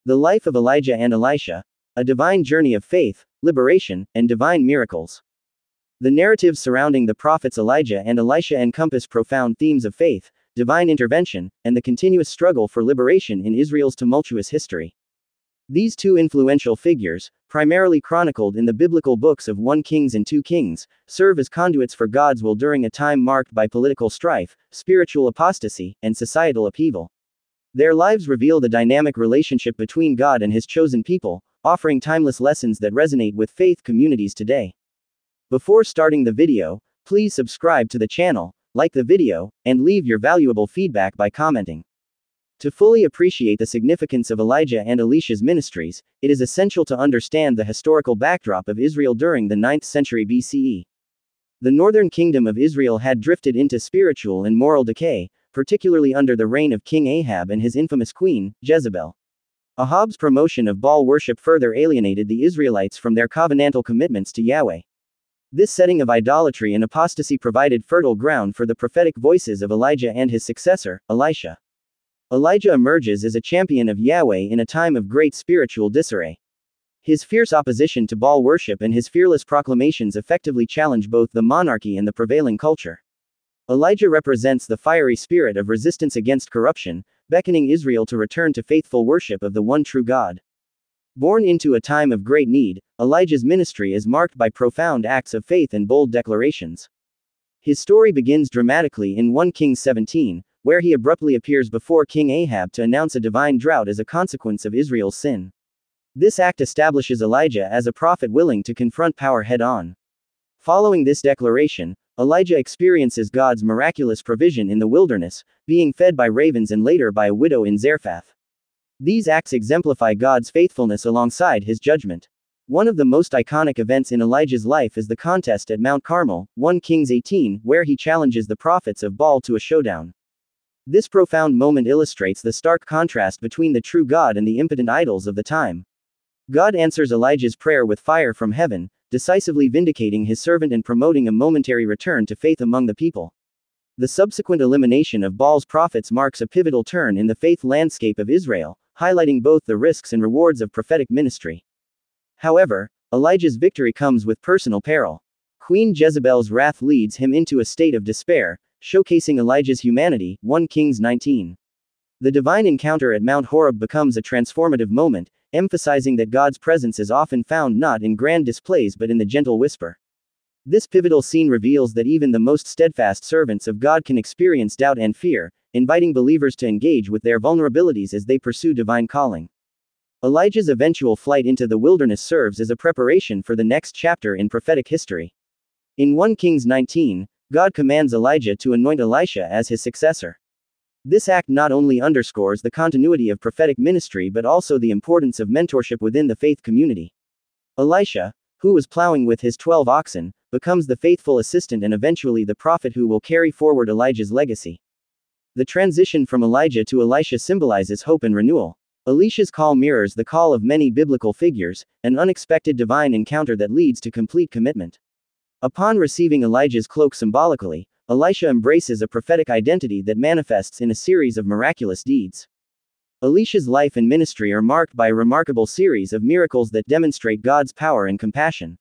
The life of Elijah and Elisha, a divine journey of faith, liberation, and divine miracles. The narratives surrounding the prophets Elijah and Elisha encompass profound themes of faith, divine intervention, and the continuous struggle for liberation in Israel's tumultuous history. These two influential figures, primarily chronicled in the biblical books of 1 Kings and 2 Kings, serve as conduits for God's will during a time marked by political strife, spiritual apostasy, and societal upheaval. Their lives reveal the dynamic relationship between God and His chosen people, offering timeless lessons that resonate with faith communities today. Before starting the video, please subscribe to the channel, like the video, and leave your valuable feedback by commenting. To fully appreciate the significance of Elijah and Elisha's ministries, it is essential to understand the historical backdrop of Israel during the 9th century BCE. The northern kingdom of Israel had drifted into spiritual and moral decay, particularly under the reign of King Ahab and his infamous queen, Jezebel. Ahab's promotion of Baal worship further alienated the Israelites from their covenantal commitments to Yahweh. This setting of idolatry and apostasy provided fertile ground for the prophetic voices of Elijah and his successor, Elisha. Elijah emerges as a champion of Yahweh in a time of great spiritual disarray. His fierce opposition to Baal worship and his fearless proclamations effectively challenge both the monarchy and the prevailing culture. Elijah represents the fiery spirit of resistance against corruption, beckoning Israel to return to faithful worship of the one true God. Born into a time of great need, Elijah's ministry is marked by profound acts of faith and bold declarations. His story begins dramatically in 1 Kings 17, where he abruptly appears before King Ahab to announce a divine drought as a consequence of Israel's sin. This act establishes Elijah as a prophet willing to confront power head-on. Following this declaration, Elijah experiences God's miraculous provision in the wilderness, being fed by ravens and later by a widow in Zarephath. These acts exemplify God's faithfulness alongside His judgment. One of the most iconic events in Elijah's life is the contest at Mount Carmel, 1 Kings 18, where he challenges the prophets of Baal to a showdown. This profound moment illustrates the stark contrast between the true God and the impotent idols of the time. God answers Elijah's prayer with fire from heaven, decisively vindicating His servant and promoting a momentary return to faith among the people. The subsequent elimination of Baal's prophets marks a pivotal turn in the faith landscape of Israel, highlighting both the risks and rewards of prophetic ministry. However, Elijah's victory comes with personal peril. Queen Jezebel's wrath leads him into a state of despair, showcasing Elijah's humanity, 1 Kings 19. The divine encounter at Mount Horeb becomes a transformative moment, emphasizing that God's presence is often found not in grand displays but in the gentle whisper. This pivotal scene reveals that even the most steadfast servants of God can experience doubt and fear, inviting believers to engage with their vulnerabilities as they pursue divine calling. Elijah's eventual flight into the wilderness serves as a preparation for the next chapter in prophetic history. In 1 Kings 19, God commands Elijah to anoint Elisha as his successor. This act not only underscores the continuity of prophetic ministry but also the importance of mentorship within the faith community. Elisha, who was plowing with his 12 oxen, becomes the faithful assistant and eventually the prophet who will carry forward Elijah's legacy. The transition from Elijah to Elisha symbolizes hope and renewal. Elisha's call mirrors the call of many biblical figures, an unexpected divine encounter that leads to complete commitment. Upon receiving Elijah's cloak symbolically, Elisha embraces a prophetic identity that manifests in a series of miraculous deeds. Elisha's life and ministry are marked by a remarkable series of miracles that demonstrate God's power and compassion.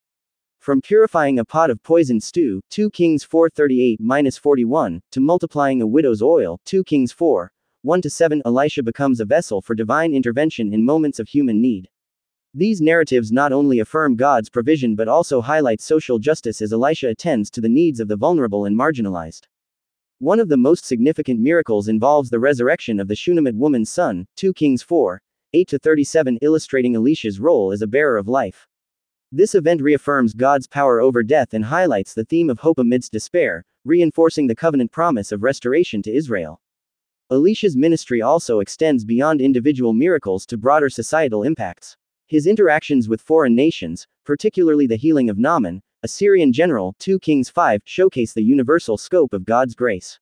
From purifying a pot of poisoned stew, 2 Kings 4:38-41, to multiplying a widow's oil, 2 Kings 4:1-7, Elisha becomes a vessel for divine intervention in moments of human need. These narratives not only affirm God's provision but also highlight social justice as Elisha attends to the needs of the vulnerable and marginalized. One of the most significant miracles involves the resurrection of the Shunammite woman's son, 2 Kings 4:8-37, illustrating Elisha's role as a bearer of life. This event reaffirms God's power over death and highlights the theme of hope amidst despair, reinforcing the covenant promise of restoration to Israel. Elisha's ministry also extends beyond individual miracles to broader societal impacts. His interactions with foreign nations, particularly the healing of Naaman, a Syrian general, 2 Kings 5, showcase the universal scope of God's grace.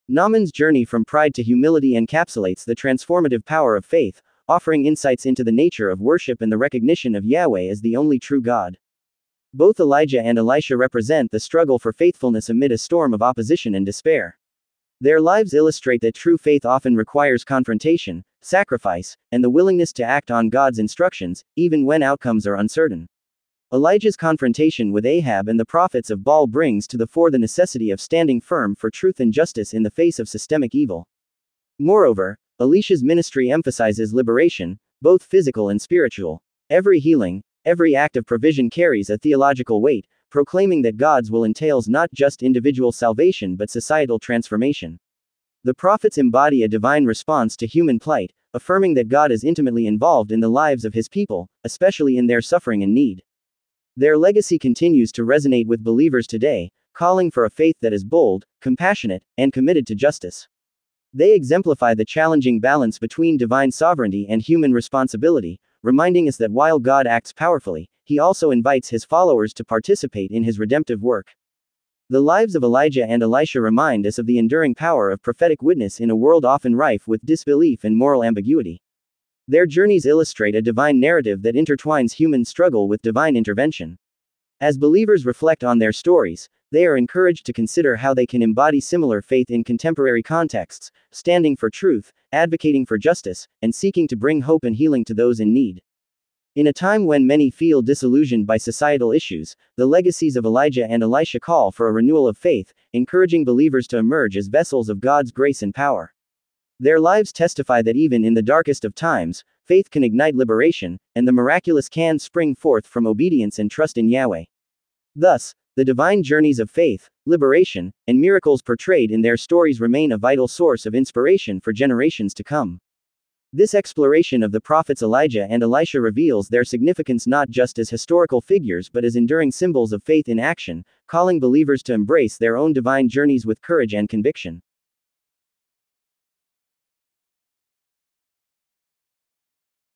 Naaman's journey from pride to humility encapsulates the transformative power of faith, offering insights into the nature of worship and the recognition of Yahweh as the only true God. Both Elijah and Elisha represent the struggle for faithfulness amid a storm of opposition and despair. Their lives illustrate that true faith often requires confrontation, sacrifice, and the willingness to act on God's instructions, even when outcomes are uncertain. Elijah's confrontation with Ahab and the prophets of Baal brings to the fore the necessity of standing firm for truth and justice in the face of systemic evil. Moreover, Elisha's ministry emphasizes liberation, both physical and spiritual. Every healing, every act of provision carries a theological weight, proclaiming that God's will entails not just individual salvation but societal transformation. The prophets embody a divine response to human plight, affirming that God is intimately involved in the lives of his people, especially in their suffering and need. Their legacy continues to resonate with believers today, calling for a faith that is bold, compassionate, and committed to justice. They exemplify the challenging balance between divine sovereignty and human responsibility, reminding us that while God acts powerfully, he also invites his followers to participate in his redemptive work. The lives of Elijah and Elisha remind us of the enduring power of prophetic witness in a world often rife with disbelief and moral ambiguity. Their journeys illustrate a divine narrative that intertwines human struggle with divine intervention. As believers reflect on their stories, they are encouraged to consider how they can embody similar faith in contemporary contexts, standing for truth, advocating for justice, and seeking to bring hope and healing to those in need. In a time when many feel disillusioned by societal issues, the legacies of Elijah and Elisha call for a renewal of faith, encouraging believers to emerge as vessels of God's grace and power. Their lives testify that even in the darkest of times, faith can ignite liberation, and the miraculous can spring forth from obedience and trust in Yahweh. Thus, the divine journeys of faith, liberation, and miracles portrayed in their stories remain a vital source of inspiration for generations to come. This exploration of the prophets Elijah and Elisha reveals their significance not just as historical figures but as enduring symbols of faith in action, calling believers to embrace their own divine journeys with courage and conviction.